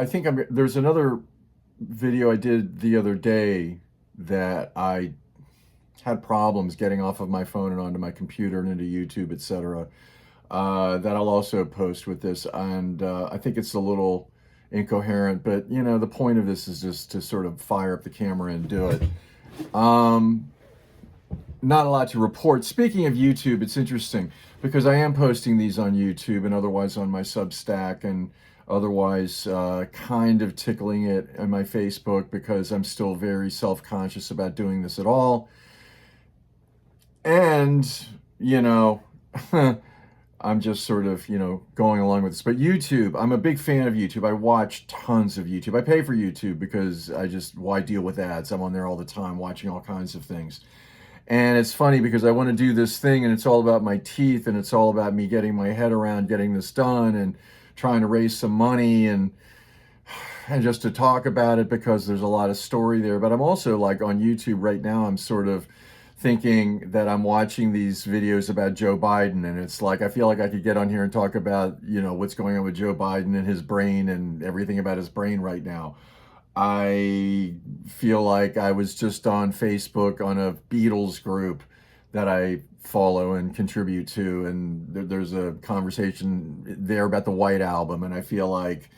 I think there's another video I did the other day that I had problems getting off of my phone and onto my computer and into YouTube, etc. That I'll also post with this, and I think it's a little incoherent, but the point of this is just to sort of fire up the camera and do it. Um, Not a lot to report. Speaking of YouTube, it's interesting because I am posting these on YouTube and otherwise on my Substack and otherwise kind of tickling it on my Facebook because I'm still very self-conscious about doing this at all. And, you know, I'm just sort of, going along with this. But YouTube, I'm a big fan of YouTube. I watch tons of YouTube. I pay for YouTube because why deal with ads? I'm on there all the time watching all kinds of things. And it's funny because I want to do this thing and it's all about my teeth and it's all about me getting my head around getting this done and trying to raise some money and just to talk about it because there's a lot of story there. But I'm also like on YouTube right now, I'm sort of thinking that I'm watching these videos about Joe Biden and it's like I feel like I could get on here and talk about, what's going on with Joe Biden and his brain and everything about his brain right now. I feel like I was just on Facebook on a Beatles group that I follow and contribute to, and there's a conversation there about the White Album, and I feel like,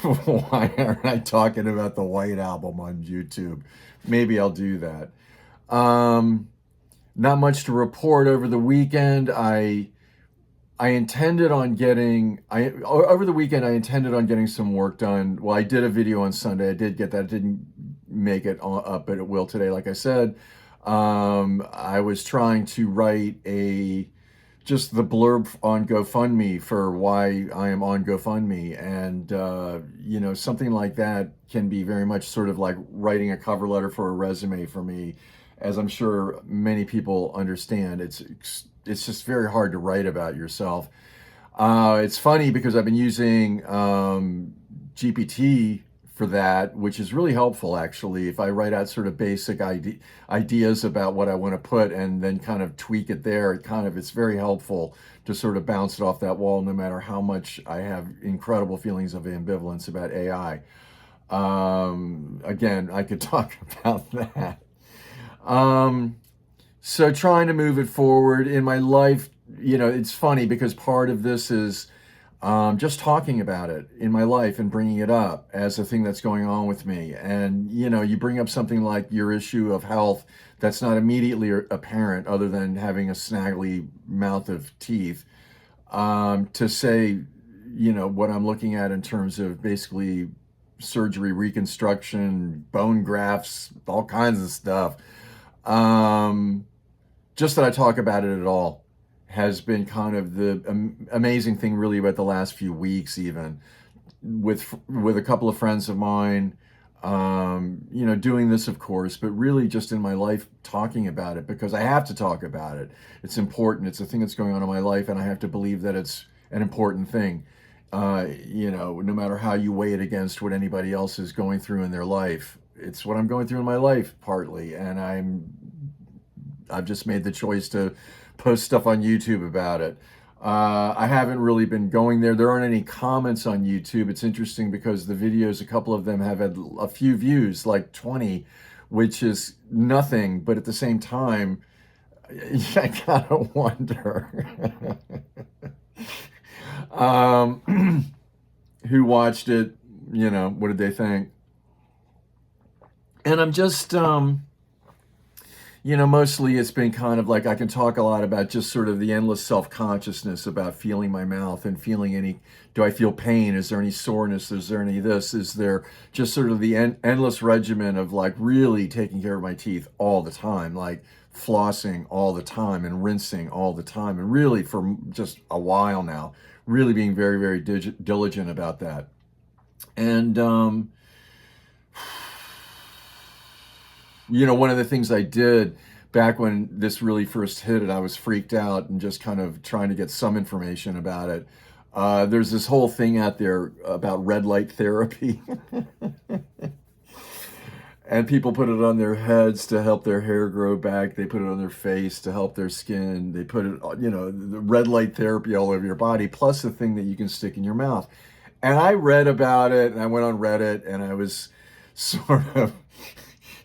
why aren't I talking about the White Album on YouTube? Maybe I'll do that. Not much to report over the weekend. I intended on getting, over the weekend, I intended on getting some work done. Well, I did a video on Sunday. I did get that. I didn't make it up, but it will today, like I said. I was trying to write just the blurb on GoFundMe for why I am on GoFundMe. And, something like that can be very much sort of like writing a cover letter for a resume for me. As I'm sure many people understand, it's just very hard to write about yourself. It's funny because I've been using GPT for that, which is really helpful actually. If I write out sort of basic ideas about what I want to put and then kind of tweak it there, it's very helpful to sort of bounce it off that wall no matter how much I have incredible feelings of ambivalence about AI. Again, I could talk about that. So trying to move it forward in my life, it's funny because part of this is just talking about it in my life and bringing it up as a thing that's going on with me. And, you bring up something like your issue of health that's not immediately apparent other than having a snaggly mouth of teeth, to say, what I'm looking at in terms of basically surgery, reconstruction, bone grafts, all kinds of stuff. Just that I talk about it at all has been kind of the amazing thing really about the last few weeks, even with a couple of friends of mine, doing this, of course, but really just in my life talking about it because I have to talk about it. It's important. It's a thing that's going on in my life, and I have to believe that it's an important thing. No matter how you weigh it against what anybody else is going through in their life, it's what I'm going through in my life partly, and I've just made the choice to post stuff on YouTube about it. I haven't really been going there. There aren't any comments on YouTube. It's interesting because the videos, a couple of them have had a few views, like 20, which is nothing. But at the same time, I gotta wonder who watched it, what did they think? And I'm just, mostly it's been kind of like I can talk a lot about just sort of the endless self-consciousness about feeling my mouth and feeling do I feel pain? Is there any soreness? Is there any this? Is there just sort of the endless regimen of like really taking care of my teeth all the time, like flossing all the time and rinsing all the time. And really for just a while now, really being very, very diligent about that. And, one of the things I did back when this really first hit it, I was freaked out and just kind of trying to get some information about it. There's this whole thing out there about red light therapy. And people put it on their heads to help their hair grow back. They put it on their face to help their skin. They put it, the red light therapy all over your body, plus the thing that you can stick in your mouth. And I read about it, and I went on Reddit, and I was sort of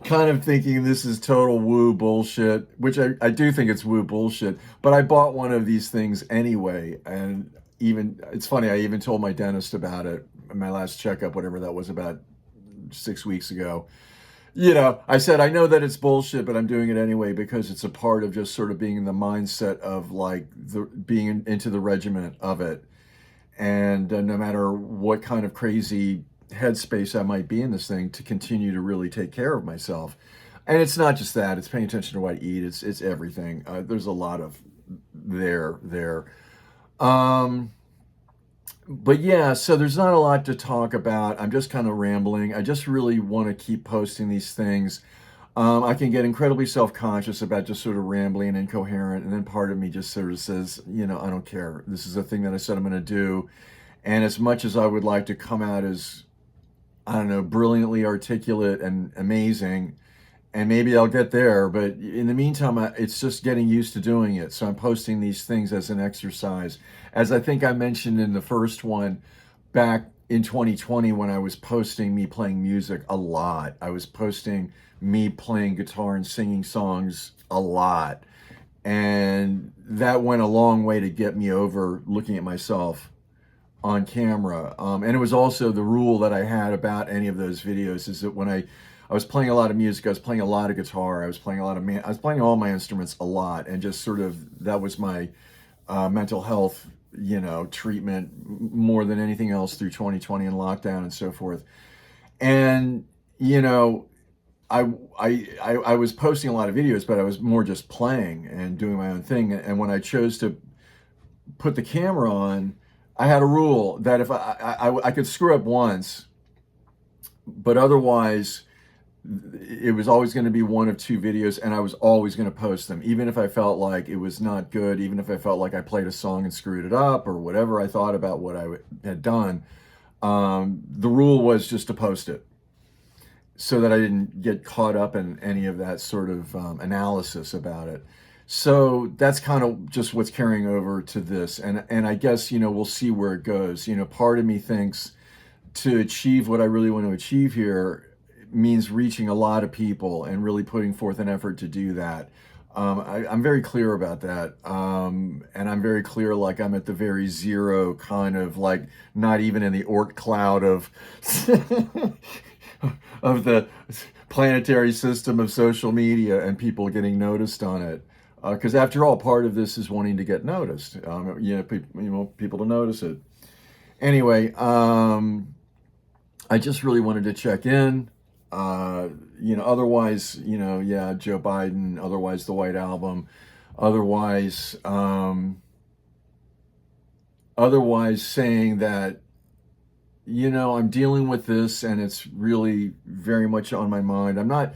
kind of thinking this is total woo bullshit, which I do think it's woo bullshit, but I bought one of these things anyway. And even, it's funny, I even told my dentist about it, my last checkup, whatever that was, about 6 weeks ago. I said, I know that it's bullshit, but I'm doing it anyway because it's a part of just sort of being in the mindset of like being into the regiment of it. And no matter what kind of crazy headspace I might be in this thing, to continue to really take care of myself. And it's not just that; it's paying attention to what I eat. It's everything. There's a lot of there. Um, but yeah, so there's not a lot to talk about. I'm just kind of rambling. I just really want to keep posting these things. I can get incredibly self-conscious about just sort of rambling and incoherent, and then part of me just sort of says, I don't care. This is a thing that I said I'm going to do. And as much as I would like to come out as, I don't know, brilliantly articulate and amazing, and maybe I'll get there, but in the meantime, it's just getting used to doing it. So I'm posting these things as an exercise. As I think I mentioned in the first one, back in 2020, when I was posting me playing music a lot, I was posting me playing guitar and singing songs a lot. And that went a long way to get me over looking at myself on camera. And it was also the rule that I had about any of those videos, is that when I was playing a lot of music, I was playing a lot of guitar, I was playing a lot of I was playing all my instruments a lot, and just sort of that was my mental health, treatment more than anything else through 2020 and lockdown and so forth. And I was posting a lot of videos, but I was more just playing and doing my own thing. And when I chose to put the camera on, I had a rule that if I could screw up once, but otherwise it was always going to be one of two videos, and I was always going to post them, even if I felt like it was not good, even if I felt like I played a song and screwed it up, or whatever I thought about what I had done. The rule was just to post it, so that I didn't get caught up in any of that sort of analysis about it. So that's kind of just what's carrying over to this. And I guess, we'll see where it goes. Part of me thinks to achieve what I really want to achieve here means reaching a lot of people and really putting forth an effort to do that. I'm very clear about that. And I'm very clear, like I'm at the very zero kind of, like, not even in the Oort cloud of of the planetary system of social media and people getting noticed on it. Because after all, part of this is wanting to get noticed. People to notice it. Anyway, I just really wanted to check in. Otherwise, yeah, Joe Biden, otherwise the White Album, otherwise, otherwise saying that, I'm dealing with this and it's really very much on my mind. I'm not,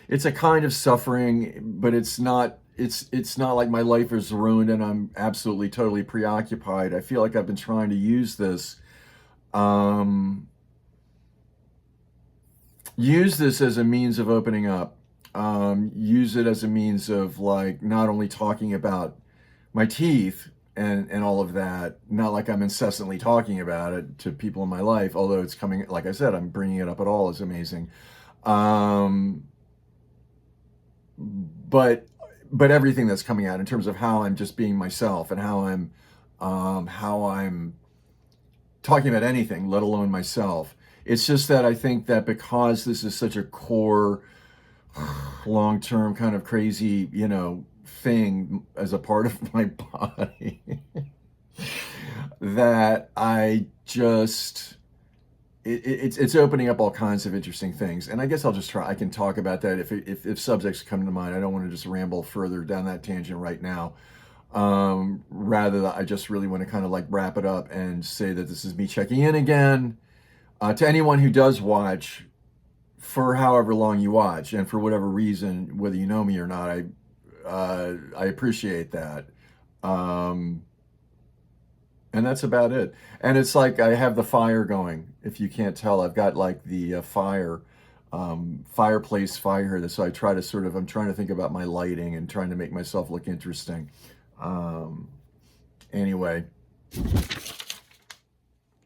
it's a kind of suffering, but it's not, it's not like my life is ruined and I'm absolutely totally preoccupied. I feel like I've been trying to use this, use this as a means of opening up. Use it as a means of, like, not only talking about my teeth and all of that, not like I'm incessantly talking about it to people in my life, although it's coming, like I said, I'm bringing it up at all is amazing. But everything that's coming out in terms of how I'm just being myself and how I'm talking about anything, let alone myself. It's just that I think that because this is such a core, long-term kind of crazy, thing as a part of my body, that I just, it's opening up all kinds of interesting things. And I guess I'll just try, I can talk about that if subjects come to mind. I don't want to just ramble further down that tangent right now. Rather, I just really want to kind of like wrap it up and say that this is me checking in again. To anyone who does watch, for however long you watch, and for whatever reason, whether you know me or not, I appreciate that. And that's about it. And it's like I have the fire going. If you can't tell, I've got like the fireplace fire. So I try to sort of, I'm trying to think about my lighting and trying to make myself look interesting. Anyway.